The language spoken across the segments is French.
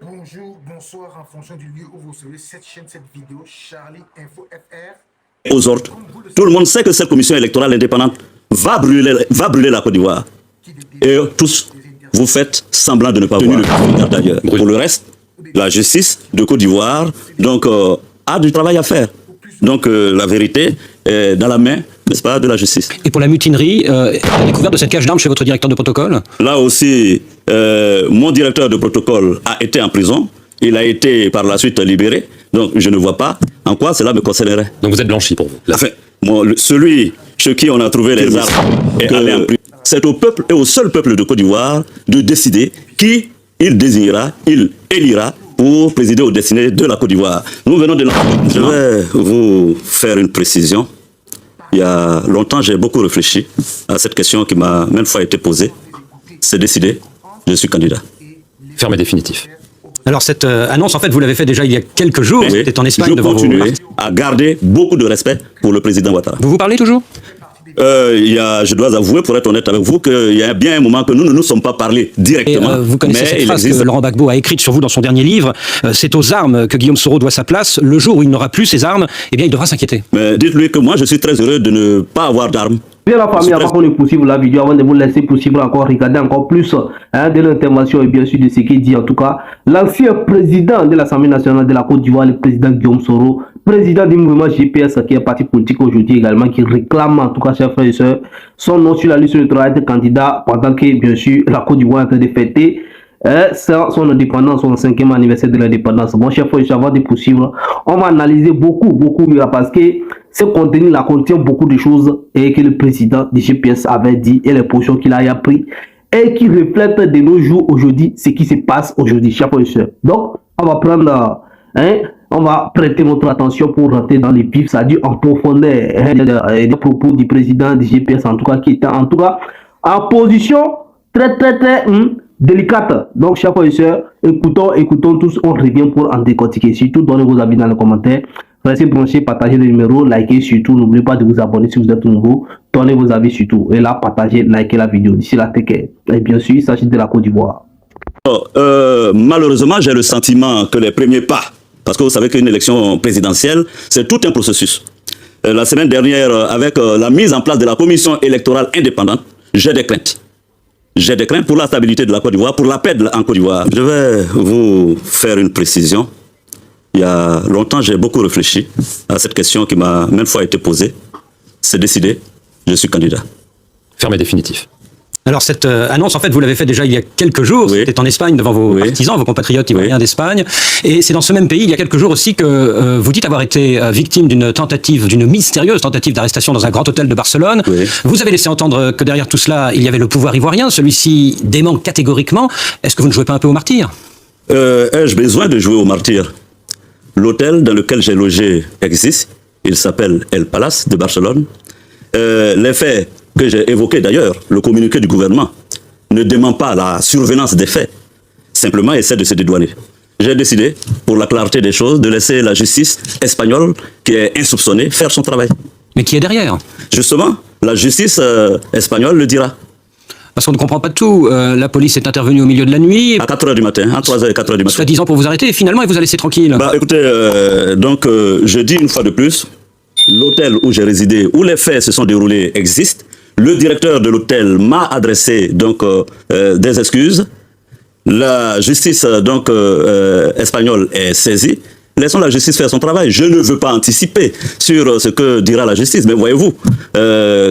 Bonjour, bonsoir, en fonction du lieu où vous suivez cette chaîne, cette vidéo, Charlie Info FR. Aux ordres. Tout le monde sait que cette commission électorale indépendante va brûler la Côte d'Ivoire. Et tous, vous faites semblant de ne pas voir. D'ailleurs, pour le reste, la justice de Côte d'Ivoire a du travail à faire. Donc la vérité est dans la main, n'est-ce pas, de la justice. Et pour la mutinerie, la découverte de cette cache d'armes chez votre directeur de protocole? Là aussi, mon directeur de protocole a été en prison. Il a été par la suite libéré. Donc je ne vois pas en quoi cela me concernerait. Donc vous êtes blanchi pour vous? Enfin, celui chez qui on a trouvé les armes est allé en prison. C'est au peuple et au seul peuple de Côte d'Ivoire de décider qui il désignera, il élira pour présider aux destinées de la Côte d'Ivoire. Nous venons de... Je vais vous faire une précision. Il y a longtemps, j'ai beaucoup réfléchi à cette question qui m'a maintes fois été posée. C'est décidé, je suis candidat. Ferme et définitif. Alors cette annonce, en fait, vous l'avez fait déjà il y a quelques jours. Oui, c'était en Espagne devant vous. Je continue à garder beaucoup de respect pour le président Ouattara. Vous parlez toujours? Je dois avouer, pour être honnête avec vous, qu'il y a bien un moment que nous ne nous sommes pas parlé directement. Et, vous connaissez cette phrase que Laurent Gbagbo a écrite sur vous dans son dernier livre. C'est aux armes que Guillaume Soro doit sa place. Le jour où il n'aura plus ses armes, eh bien, il devra s'inquiéter. Mais dites-lui que moi, je suis très heureux de ne pas avoir d'armes. Bien la famille, avant qu'on ne poursuive la vidéo, avant de vous laisser poursuivre encore, regarder encore plus de l'intervention et bien sûr de ce qu'il dit en tout cas. L'ancien président de l'Assemblée nationale de la Côte d'Ivoire, le président Guillaume Soro, président du mouvement GPS qui est parti politique aujourd'hui également, qui réclame en tout cas, chers frères et sœurs, son nom sur la liste électorale de candidats pendant que bien sûr la Côte d'Ivoire est en train de fêter son indépendance, son 5e anniversaire de l'indépendance. Bon, chers frères et sœurs, avant de poursuivre, on va analyser beaucoup parce que ce contenu-là contient beaucoup de choses et que le président du GPS avait dit et les positions qu'il a pris et qui reflètent de nos jours aujourd'hui ce qui se passe aujourd'hui, chers frères et sœurs. Donc, on va prendre, on va prêter notre attention pour rentrer dans les vifs, c'est-à-dire en profondeur des propos du président du GPS, en tout cas, qui était en tout cas en position très délicate. Donc, chers frères et sœurs, écoutons tous, on revient pour en décortiquer. Surtout, donnez vos avis dans les commentaires. Restez branchés, partagez le numéro, likez surtout. N'oubliez pas de vous abonner si vous êtes nouveau. Donnez vos avis surtout. Et là, partagez, likez la vidéo. D'ici là, take. Et bien sûr, il s'agit de la Côte d'Ivoire. Malheureusement, j'ai le sentiment que les premiers pas, parce que vous savez qu'une élection présidentielle, c'est tout un processus. La semaine dernière, avec la mise en place de la commission électorale indépendante, j'ai des craintes. J'ai des craintes pour la stabilité de la Côte d'Ivoire, pour la paix en Côte d'Ivoire. Je vais vous faire une précision. Il y a longtemps, j'ai beaucoup réfléchi à cette question qui m'a maintes fois été posée. C'est décidé, je suis candidat. Ferme et définitif. Alors cette annonce, en fait, vous l'avez fait déjà il y a quelques jours. Oui. C'était en Espagne devant vos partisans, vos compatriotes ivoiriens d'Espagne. Et c'est dans ce même pays, il y a quelques jours aussi, que vous dites avoir été victime d'une mystérieuse tentative d'arrestation dans un grand hôtel de Barcelone. Oui. Vous avez laissé entendre que derrière tout cela, il y avait le pouvoir ivoirien. Celui-ci dément catégoriquement. Est-ce que vous ne jouez pas un peu au martyr? Ai-je besoin de jouer au martyr? L'hôtel dans lequel j'ai logé existe. Il s'appelle El Palace de Barcelone. Les faits que j'ai évoqués d'ailleurs, le communiqué du gouvernement, ne dément pas la survenance des faits. Simplement essaie de se dédouaner. J'ai décidé, pour la clarté des choses, de laisser la justice espagnole, qui est insoupçonnée, faire son travail. Mais qui est derrière? Justement, la justice espagnole le dira. Parce qu'on ne comprend pas tout. La police est intervenue au milieu de la nuit. À 4 h du matin, entre 3 h et 4 h du matin. Soi-disant pour vous arrêter, et finalement, il vous a laissé tranquille. Bah écoutez, je dis une fois de plus, l'hôtel où j'ai résidé, où les faits se sont déroulés existe. Le directeur de l'hôtel m'a adressé des excuses. La justice espagnole est saisie. Laissons la justice faire son travail. Je ne veux pas anticiper sur ce que dira la justice, mais voyez-vous,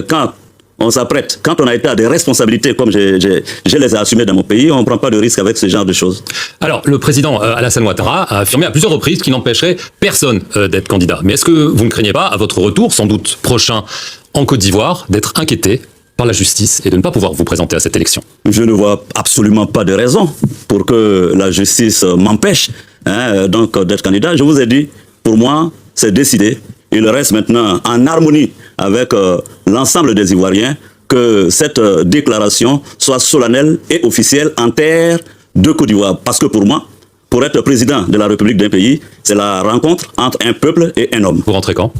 quand on s'apprête, quand on a été à des responsabilités comme je les ai assumées dans mon pays, on ne prend pas de risque avec ce genre de choses. Alors, le président Alassane Ouattara a affirmé à plusieurs reprises qu'il n'empêcherait personne d'être candidat. Mais est-ce que vous ne craignez pas, à votre retour, sans doute prochain en Côte d'Ivoire, d'être inquiété par la justice et de ne pas pouvoir vous présenter à cette élection? Je ne vois absolument pas de raison pour que la justice m'empêche d'être candidat. Je vous ai dit, pour moi, c'est décidé. Il reste maintenant en harmonie avec l'ensemble des Ivoiriens que cette déclaration soit solennelle et officielle en terre de Côte d'Ivoire. Parce que pour moi, pour être président de la République d'un pays, c'est la rencontre entre un peuple et un homme. Vous rentrez quand?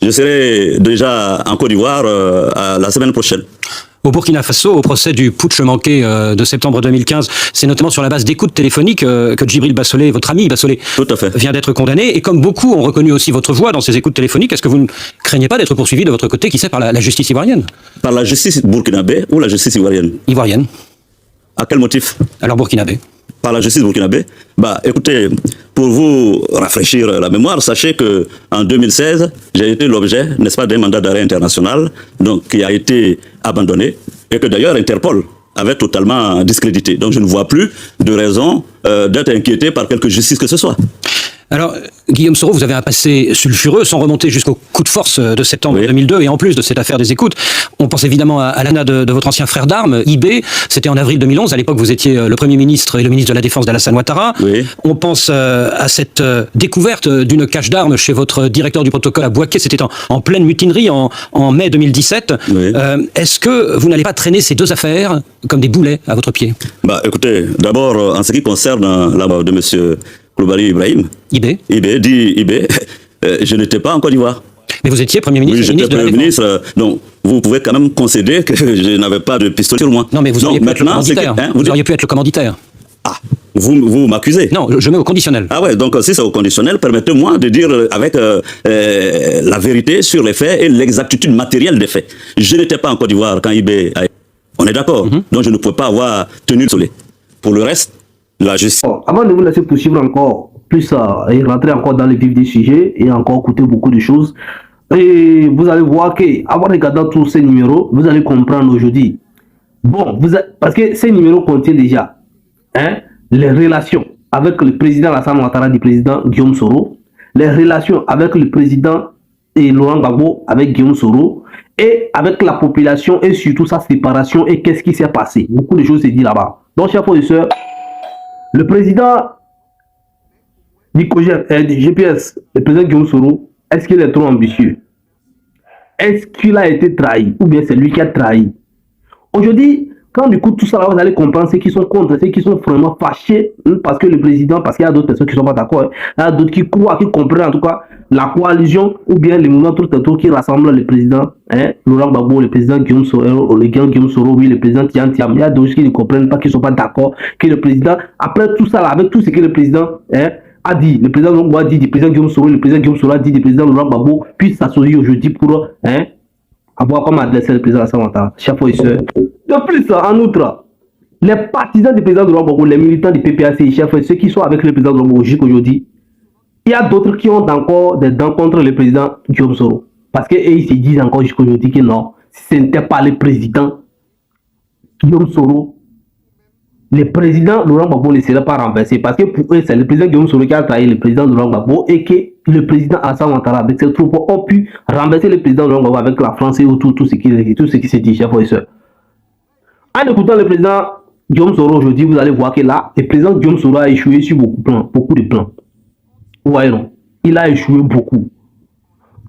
Je serai déjà en Côte d'Ivoire la semaine prochaine. Au Burkina Faso, au procès du putsch manqué de septembre 2015, c'est notamment sur la base d'écoutes téléphoniques que Djibril Bassolé, votre ami Bassolé, Tout à fait. vient d'être condamné. Et comme beaucoup ont reconnu aussi votre voix dans ces écoutes téléphoniques, est-ce que vous ne craignez pas d'être poursuivi de votre côté, qui sait, par la justice ivoirienne? Par la justice burkinabé ou la justice ivoirienne? Ivoirienne. À quel motif? Alors burkinabé. Par la justice burkinabé? Bah, écoutez, pour vous rafraîchir la mémoire, sachez que en 2016, j'ai été l'objet, n'est-ce pas, d'un mandat d'arrêt international, donc qui a été abandonné, et que d'ailleurs Interpol avait totalement discrédité. Donc je ne vois plus de raison d'être inquiété par quelque justice que ce soit. Alors, Guillaume Soro, vous avez un passé sulfureux, sans remonter jusqu'au coup de force de septembre 2002, et en plus de cette affaire des écoutes, on pense évidemment à l'ANA de votre ancien frère d'armes, IB, c'était en avril 2011, à l'époque vous étiez le Premier ministre et le ministre de la Défense d'Alassane Ouattara. Oui. On pense à cette découverte d'une cache d'armes chez votre directeur du protocole à Bouaké, c'était en pleine mutinerie, en mai 2017. Oui. Est-ce que vous n'allez pas traîner ces deux affaires comme des boulets à votre pied? Bah, écoutez, d'abord, en ce qui concerne la mort de M. Koulibaly Ibrahim, IB. Je n'étais pas en Côte d'Ivoire. Mais vous étiez Premier ministre Oui, et j'étais ministre de la Premier Défense. ministre, donc vous pouvez quand même concéder que je n'avais pas de pistolet sur moi. Non, mais vous auriez pu être le maintenant, c'est que- commanditaire. vous Vous dites- auriez pu être le commanditaire. Ah, vous m'accusez. Non, je mets au conditionnel. Ah ouais, donc si c'est au conditionnel, permettez-moi de dire avec la vérité sur les faits et l'exactitude matérielle des faits. Je n'étais pas en Côte d'Ivoire quand IB a... On est d'accord. Donc je ne pouvais pas avoir tenu le soleil. Pour le reste, la justice... Bon, avant de vous laisser poursuivre encore plus et rentrer encore dans le vif du sujet et encore écouter beaucoup de choses, et vous allez voir que, avant de regarder tous ces numéros, vous allez comprendre aujourd'hui. Bon, parce que ces numéros contiennent déjà les relations avec le président Alassane Ouattara du président Guillaume Soro, les relations avec le président et Laurent Gbagbo avec Guillaume Soro, et avec la population et surtout sa séparation et qu'est-ce qui s'est passé. Beaucoup de choses se disent là-bas. Donc, chers frères et sœurs, le président du GPS, le président Guillaume Soro, est-ce qu'il est trop ambitieux? Est-ce qu'il a été trahi? Ou bien c'est lui qui a trahi? Aujourd'hui, quand on écoute tout ça, là, vous allez comprendre ceux qui sont contre, ceux qui sont vraiment fâchés parce que le président, parce qu'il y a d'autres personnes qui ne sont pas d'accord, il y a d'autres qui croient, qui comprennent en tout cas la coalition ou bien les mouvements tout qui rassemblent le président Laurent Gbagbo, le président Guillaume Soro, oui, le président Tian Tiam. Il y a d'autres qui ne comprennent pas, qui ne sont pas d'accord, que le président, après tout ça, là, avec tout ce que le président a dit, le président Gbagbo a dit du président Guillaume Soro, le président Guillaume Soro a dit du président Laurent Gbagbo, puisse s'associer aujourd'hui pour avoir comme adressé le président Alassane Ouattara, chers frères et sœurs. De plus, en outre, les partisans du président Laurent Gbagbo, les militants du PPAC, chers frères, ceux qui sont avec le président Laurent Gbagbo jusqu'aujourd'hui, il y a d'autres qui ont encore des dents contre le président Guillaume Soro. Parce qu'ils se disent encore jusqu'aujourd'hui que non, si ce n'était pas le président Guillaume Soro, le président Laurent Gbagbo ne serait pas renversé. Parce que pour eux, c'est le président Guillaume Soro qui a trahi le président Laurent Gbagbo et que le président Alassane Ouattara avec ses troupes ont pu renverser le président Laurent Gbagbo avec la France et autour, tout ce qui s'est dit, chers frères et sœurs. En écoutant le président Guillaume Soro aujourd'hui, vous allez voir que là, le président Guillaume Soro a échoué sur beaucoup de plans. Vous voyez, non? Il a échoué beaucoup.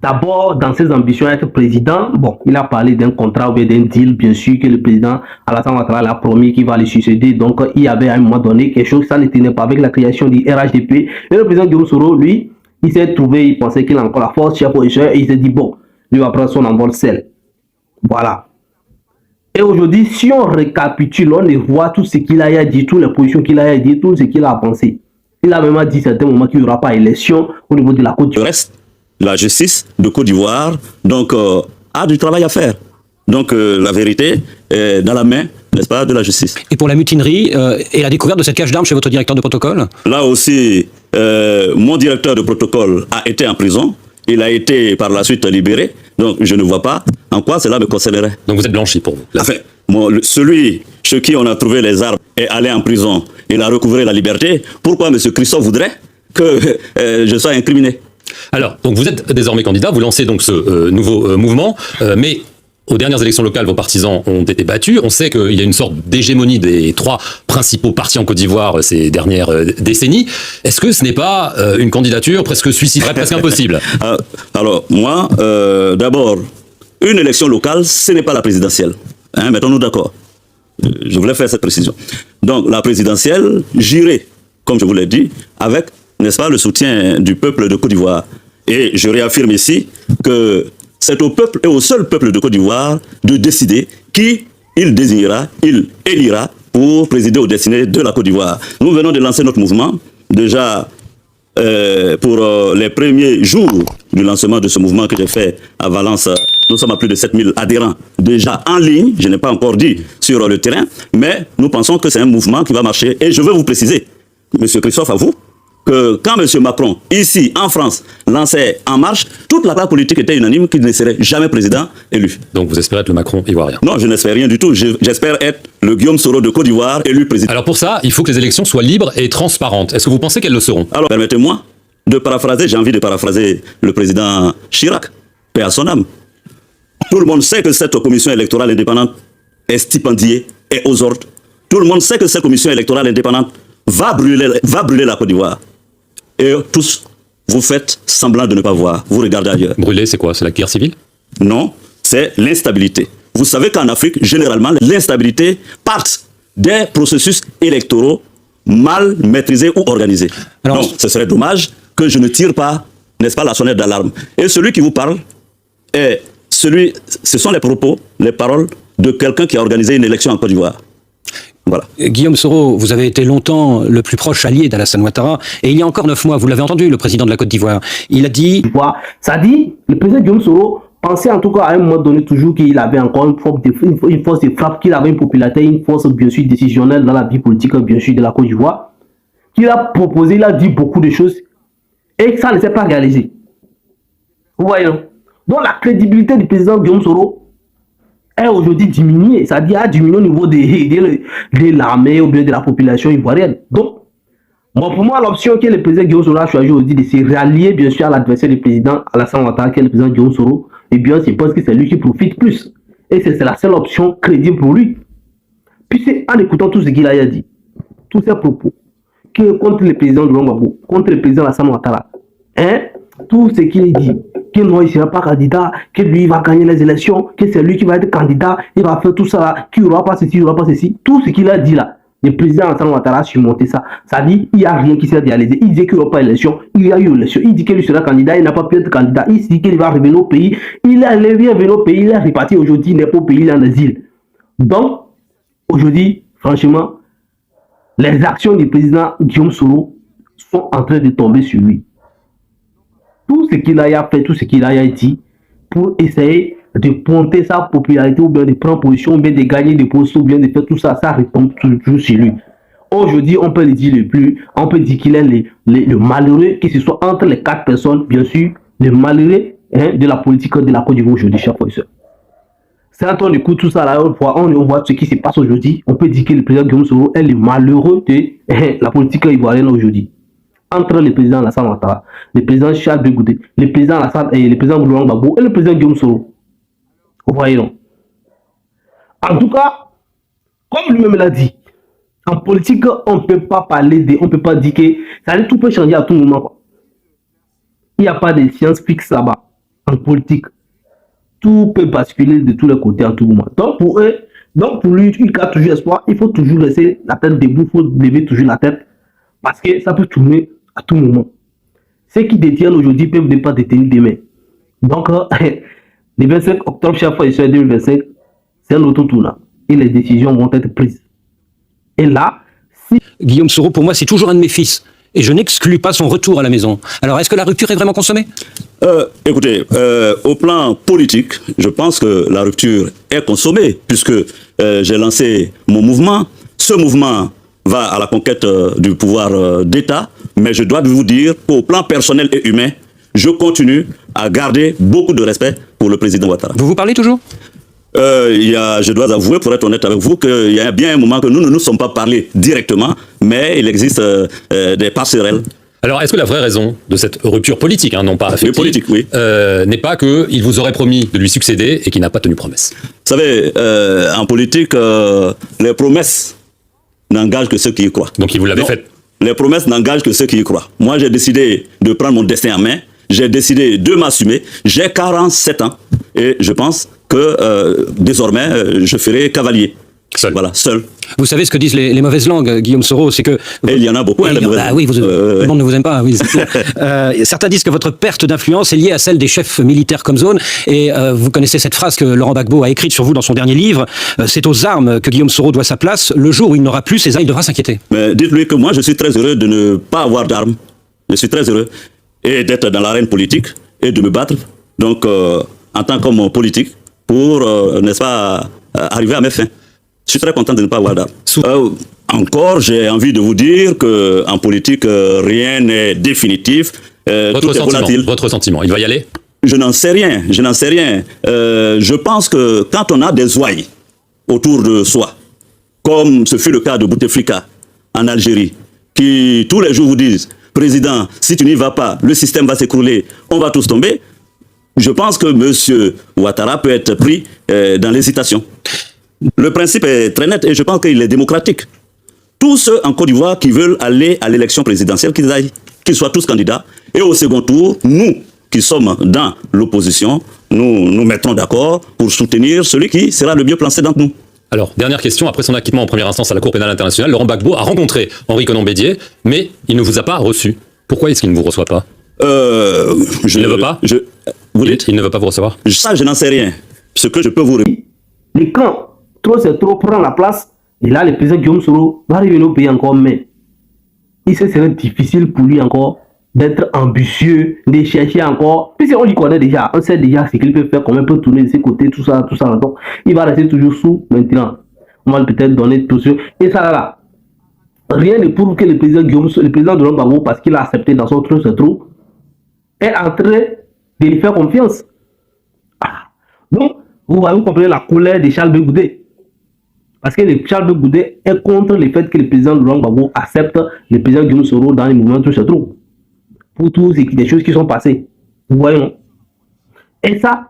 D'abord, dans ses ambitions à être président, bon, il a parlé d'un contrat ou bien d'un deal, bien sûr, que le président Alassane Ouattara a promis qu'il va le succéder. Donc, il y avait à un moment donné quelque chose, ça ne tenait pas avec la création du RHDP. Et le président Guillaume Soro, lui, il s'est trouvé, il pensait qu'il a encore la force, chef et il s'est dit, bon, lui va prendre son envol seul. Voilà. Et aujourd'hui, si on récapitule, on voit tout ce qu'il a dit, toutes les positions qu'il a dit, tout ce qu'il a pensé. Il a même dit à certains moments qu'il n'y aura pas élection au niveau de la Côte d'Ivoire. Le reste, la justice de Côte d'Ivoire, donc, a du travail à faire. Donc, la vérité est dans la main, n'est-ce pas, de la justice. Et pour la mutinerie et la découverte de cette cache d'armes chez votre directeur de protocole? Là aussi, mon directeur de protocole a été en prison. Il a été par la suite libéré. Donc, je ne vois pas en quoi cela me concernerait. Donc vous êtes blanchi pour vous. Enfin, celui chez qui on a trouvé les armes est allé en prison. Il a recouvré la liberté. Pourquoi M. Christophe voudrait que je sois incriminé? Alors, donc vous êtes désormais candidat, vous lancez donc ce nouveau mouvement, mais aux dernières élections locales, vos partisans ont été battus. On sait qu'il y a une sorte d'hégémonie des trois principaux partis en Côte d'Ivoire ces dernières décennies. Est-ce que ce n'est pas une candidature presque suicidaire, presque impossible? Alors, moi, d'abord, une élection locale, ce n'est pas la présidentielle. Hein, mettons-nous d'accord. Je voulais faire cette précision. Donc, la présidentielle, j'irai, comme je vous l'ai dit, avec, n'est-ce pas, le soutien du peuple de Côte d'Ivoire. Et je réaffirme ici que c'est au peuple et au seul peuple de Côte d'Ivoire de décider qui il désignera, il élira pour présider aux destinées de la Côte d'Ivoire. Nous venons de lancer notre mouvement, déjà pour les premiers jours du lancement de ce mouvement que j'ai fait à Valence. Nous sommes à plus de 7000 adhérents déjà en ligne, je n'ai pas encore dit sur le terrain, mais nous pensons que c'est un mouvement qui va marcher. Et je veux vous préciser, M. Christophe, à vous, que quand M. Macron, ici en France, lançait En Marche, toute la classe politique était unanime qu'il ne serait jamais président élu. Donc vous espérez être le Macron ivoirien? Non, je n'espère rien du tout. J'espère être le Guillaume Soro de Côte d'Ivoire élu président. Alors pour ça, il faut que les élections soient libres et transparentes. Est-ce que vous pensez qu'elles le seront? Alors permettez-moi de paraphraser, j'ai envie de paraphraser le président Chirac, paix à son âme. Tout le monde sait que cette commission électorale indépendante est stipendiée et aux ordres. Tout le monde sait que cette commission électorale indépendante va brûler la Côte d'Ivoire. Et tous, vous faites semblant de ne pas voir. Vous regardez ailleurs. Brûler, c'est quoi? C'est la guerre civile? Non, c'est l'instabilité. Vous savez qu'en Afrique, généralement, l'instabilité part des processus électoraux mal maîtrisés ou organisés. Alors, donc, ce serait dommage que je ne tire pas, n'est-ce pas, la sonnette d'alarme. Et celui qui vous parle ce sont les propos, les paroles de quelqu'un qui a organisé une élection en Côte d'Ivoire. Voilà. Guillaume Soro, vous avez été longtemps le plus proche allié d'Alassane Ouattara, et il y a encore 9 mois, vous l'avez entendu, le président de la Côte d'Ivoire, il a dit... Ça dit, le président Guillaume Soro pensait en tout cas à un moment donné toujours qu'il avait encore une force de frappe, qu'il avait une popularité, une force bien sûr décisionnelle dans la vie politique bien sûr de la Côte d'Ivoire, qu'il a proposé, il a dit beaucoup de choses, et ça ne s'est pas réalisé. Vous voyez, non? Donc la crédibilité du président Guillaume Soro est aujourd'hui diminuée, c'est-à-dire a diminué au niveau de l'armée ou bien de la population ivoirienne. Donc, pour moi, l'option que le président Guillaume Soro a choisi aujourd'hui de se rallier bien sûr à l'adversaire du président Alassane Ouattara, qui est le président Guillaume Soro, eh bien c'est parce que c'est lui qui profite plus. Et c'est la seule option crédible pour lui. Puis c'est en écoutant tout ce qu'il a dit, tous ses propos, que contre le président Laurent Gbagbo, contre le président Alassane Ouattara, tout ce qu'il dit, qu'il ne sera pas candidat, que lui va gagner les élections, que c'est lui qui va être candidat, il va faire tout ça là, qu'il n'y aura pas ceci, il n'y aura pas ceci. Tout ce qu'il a dit là, le président Alassane Ouattara a surmonté ça. Ça dit, il n'y a rien qui s'est réalisé. Il dit qu'il n'y aura pas d'élection, il y a eu élection. Il dit qu'il sera candidat, il n'a pas pu être candidat. Il dit qu'il va revenir au pays. Il est revenu au pays, il est reparti aujourd'hui, il n'est pas au pays, il est en exil. Donc, aujourd'hui, franchement, les actions du président Guillaume Soro sont en train de tomber sur lui. Tout ce qu'il a fait, tout ce qu'il a dit pour essayer de ponter sa popularité ou bien de prendre position ou bien de gagner des postes ou bien de faire tout ça, ça retombe toujours sur lui. Aujourd'hui, on peut le dire on peut dire qu'il est le malheureux, que ce soit entre les 4 personnes, bien sûr, le malheureux de la politique de la Côte d'Ivoire aujourd'hui, chers frères et sœurs. C'est quand on écoute tout ça là, on voit ce qui se passe aujourd'hui, on peut dire que le président Guillaume Soro est le malheureux de la politique ivoirienne aujourd'hui. Entre le président Alassane Ouattara, le président Charles de Goutte, le président Alassane et le président Laurent Gbagbo et le président Guillaume Soro. Vous voyez non? En tout cas, comme lui-même l'a dit, en politique, on ne peut pas on ne peut pas dire que ça tout peut changer à tout moment. Quoi. Il n'y a pas de science fixe là-bas. En politique, tout peut basculer de tous les côtés à tout moment. Donc pour lui, il a toujours espoir. Il faut toujours laisser la tête debout, il faut lever toujours la tête parce que ça peut tourner à tout moment. Ceux qui détiennent aujourd'hui peuvent ne pas détenir demain. Donc, le 25 octobre, chaque fois, 2025, c'est un autre tournant. Et les décisions vont être prises. Et là, Guillaume Soro, pour moi, c'est toujours un de mes fils. Et je n'exclus pas son retour à la maison. Alors, est-ce que la rupture est vraiment consommée? Écoutez, au plan politique, je pense que la rupture est consommée, puisque j'ai lancé mon mouvement. Ce mouvement va à la conquête du pouvoir d'État, mais je dois vous dire qu'au plan personnel et humain, je continue à garder beaucoup de respect pour le président Ouattara. Vous vous parlez toujours? Je dois avouer, pour être honnête avec vous, qu'il y a bien un moment que nous ne nous sommes pas parlé directement, mais il existe des passerelles. Alors, est-ce que la vraie raison de cette rupture politique, non pas affective, politique, oui, n'est pas qu'il vous aurait promis de lui succéder et qu'il n'a pas tenu promesse? Vous savez, en politique, les promesses n'engagent que ceux qui y croient. Donc, il vous l'avait fait? Les promesses n'engagent que ceux qui y croient. Moi, j'ai décidé de prendre mon destin en main. J'ai décidé de m'assumer. J'ai 47 ans et je pense que désormais, je ferai cavalier. Seul. Voilà, seul. Vous savez ce que disent les mauvaises langues, Guillaume Soro, c'est que... Et il y en a beaucoup. Hein, oui, tout le monde ne vous aime pas. Oui, certains disent que votre perte d'influence est liée à celle des chefs militaires comme zone. Et vous connaissez cette phrase que Laurent Gbagbo a écrite sur vous dans son dernier livre. C'est aux armes que Guillaume Soro doit sa place. Le jour où il n'aura plus ses armes, il devra s'inquiéter. Mais dites-lui que moi, je suis très heureux de ne pas avoir d'armes. Je suis très heureux. Et d'être dans l'arène politique et de me battre. Donc, en tant qu'homme politique, pour, n'est-ce pas, arriver à mes fins. Je suis très content de ne pas avoir d'armes. Encore, j'ai envie de vous dire qu'en politique, rien n'est définitif. Votre sentiment, il va y aller? Je n'en sais rien, je pense que quand on a des ouailles autour de soi, comme ce fut le cas de Bouteflika en Algérie, qui tous les jours vous disent, président, si tu n'y vas pas, le système va s'écrouler, on va tous tomber. Je pense que M. Ouattara peut être pris dans l'hésitation. Le principe est très net et je pense qu'il est démocratique. Tous ceux en Côte d'Ivoire qui veulent aller à l'élection présidentielle, qu'ils aillent, qu'ils soient tous candidats. Et au second tour, nous qui sommes dans l'opposition, nous mettrons d'accord pour soutenir celui qui sera le mieux placé d'entre nous. Alors, dernière question, après son acquittement en première instance à la Cour pénale internationale, Laurent Gbagbo a rencontré Henri Konan-Bédié, mais il ne vous a pas reçu. Pourquoi est-ce qu'il ne vous reçoit pas? Il ne veut pas? Il ne veut pas vous recevoir? Ça, je n'en sais rien. Ce que je peux vous répondre. Les camps, trop c'est trop, prend la place. Et là, le président Guillaume Soro va revenir au pays encore, mais il serait difficile pour lui encore d'être ambitieux, de chercher encore. Puisqu'on lui connaît déjà, on sait déjà ce qu'il peut faire, comment il peut tourner de ses côtés, tout ça. Donc, il va rester toujours sous maintenant. On va peut-être donner tout ça. Et ça là, rien ne prouve que le président de Laurent Gbagbo, parce qu'il a accepté dans son truc, est en train de lui faire confiance. Donc, vous comprenez la colère de Charles Begoudet. Parce que Charles Begoudet est contre le fait que le président Laurent Gbagbo accepte le président Guillaume Soro dans les mouvements de Trousse-Trou. Pour toutes les choses qui sont passées. Vous voyez, non? Et ça,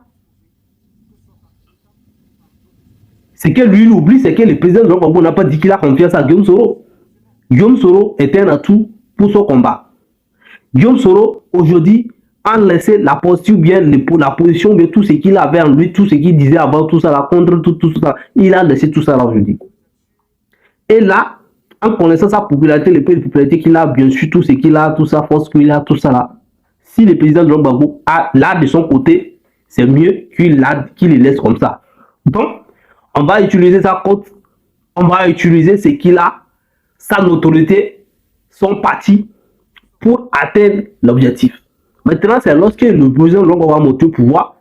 c'est que lui, il oublie, c'est que le président Laurent Gbagbo n'a pas dit qu'il a confiance à Guillaume Soro. Guillaume Soro est un atout pour son combat. Guillaume Soro, aujourd'hui, a laissé la posture bien, la position, bien tout ce qu'il avait en lui, tout ce qu'il disait avant, tout ça là, contre tout ça. Il a laissé tout ça là aujourd'hui. Et là, en connaissant sa popularité, le peu de popularité qu'il a, bien sûr, tout ce qu'il a, toute sa force qu'il a, tout ça là. Si le président de Laurent Gbagbo a là de son côté, c'est mieux qu'il le laisse comme ça. Donc, on va utiliser sa cote, on va utiliser ce qu'il a, sa notoriété, son parti pour atteindre l'objectif. Maintenant, c'est lorsque le président va monter au pouvoir.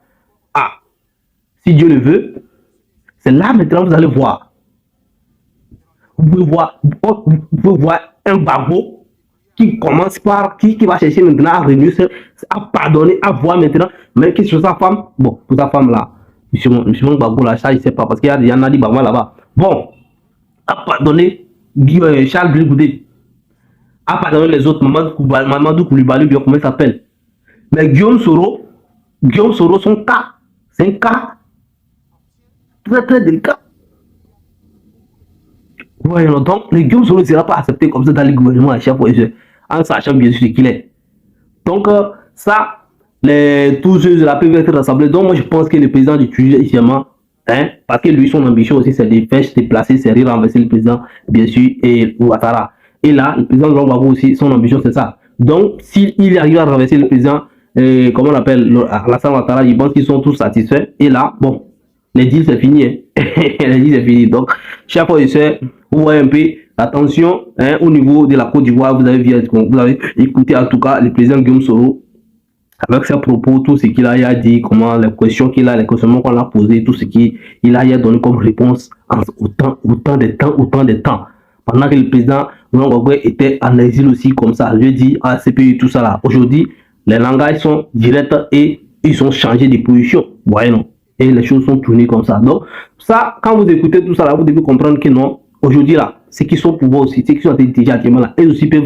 Si Dieu le veut, c'est là maintenant vous allez voir. Vous pouvez voir un Gbagbo qui commence par, qui va chercher maintenant à réunir, à pardonner, à voir maintenant. Mais qu'est-ce que sa femme? Bon, pour sa femme là, M. Gbagbo là, ça, il ne sait pas, parce qu'il y en a dit Gbagbo là-bas. Bon, à pardonner Charles Begoudet, à pardonner les autres, Mamadou Koulibaly, bien comment il s'appelle. Mais Guillaume Soro, son cas, c'est un cas très très délicat. Voyons donc, le Guillaume Soro ne sera pas accepté comme ça dans le gouvernement à chaque fois, en sachant bien sûr ce qu'il est. Donc, ça, tous ceux de la peuvent être rassemblés. Donc, moi, je pense que le président du Tunisie, initialement, parce que lui, son ambition aussi, c'est de faire se déplacer, c'est de renverser le président, bien sûr, et Ouattara. Et là, le président de Laurent Gbagbo aussi, son ambition, c'est ça. Donc, s'il arrive à renverser le président, comment on appelle, Alassane Ouattara, ils pensent qu'ils sont tous satisfaits. Et là, bon, les deals c'est fini. Les deals c'est fini. Donc, chaque fois, vous voyez un peu la tension au niveau de la Côte d'Ivoire. Vous avez écouté en tout cas le président Guillaume Soro avec ses propos, tout ce qu'il a dit, comment les questions qu'il a, les questionnements qu'on a posés, tout ce qu'il a donné comme réponse en autant de temps. Pendant que le président Laurent Gbagbo était en exil aussi comme ça, je dis à CPI tout ça là. Aujourd'hui, les langages sont directs et ils ont changé de position. Vous voyez, non? Et les choses sont tournées comme ça. Donc, ça, quand vous écoutez tout ça là, vous devez comprendre que non, aujourd'hui là, ceux qui sont pour vous aussi, ceux qui sont déjà actuellement là, eux aussi peuvent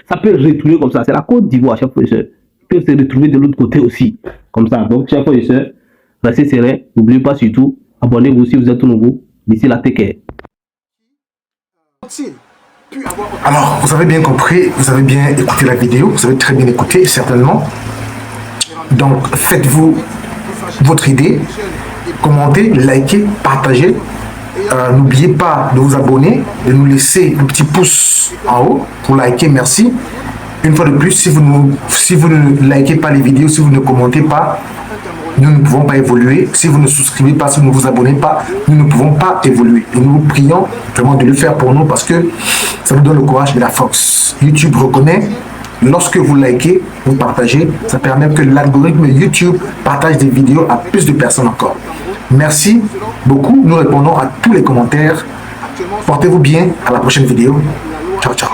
ça peut retourner comme ça. C'est la Côte d'Ivoire, chaque fois, ils peuvent se retrouver de l'autre côté aussi. Comme ça. Donc, chaque fois, restez serein. N'oubliez pas surtout, abonnez-vous si vous êtes nouveau. D'ici là, take care. Alors, vous avez bien compris, vous avez bien écouté la vidéo, vous avez très bien écouté, certainement. Donc, faites-vous votre idée, commentez, likez, partagez. n'oubliez pas de vous abonner, de nous laisser un petit pouce en haut pour liker, merci. Une fois de plus, si vous ne likez pas les vidéos, si vous ne commentez pas, nous ne pouvons pas évoluer. Si vous ne souscrivez pas, si vous ne vous abonnez pas, nous ne pouvons pas évoluer. Et nous vous prions vraiment de le faire pour nous parce que ça nous donne le courage et la force. YouTube reconnaît, lorsque vous likez, vous partagez, ça permet que l'algorithme YouTube partage des vidéos à plus de personnes encore. Merci beaucoup. Nous répondons à tous les commentaires. Portez-vous bien. À la prochaine vidéo. Ciao, ciao.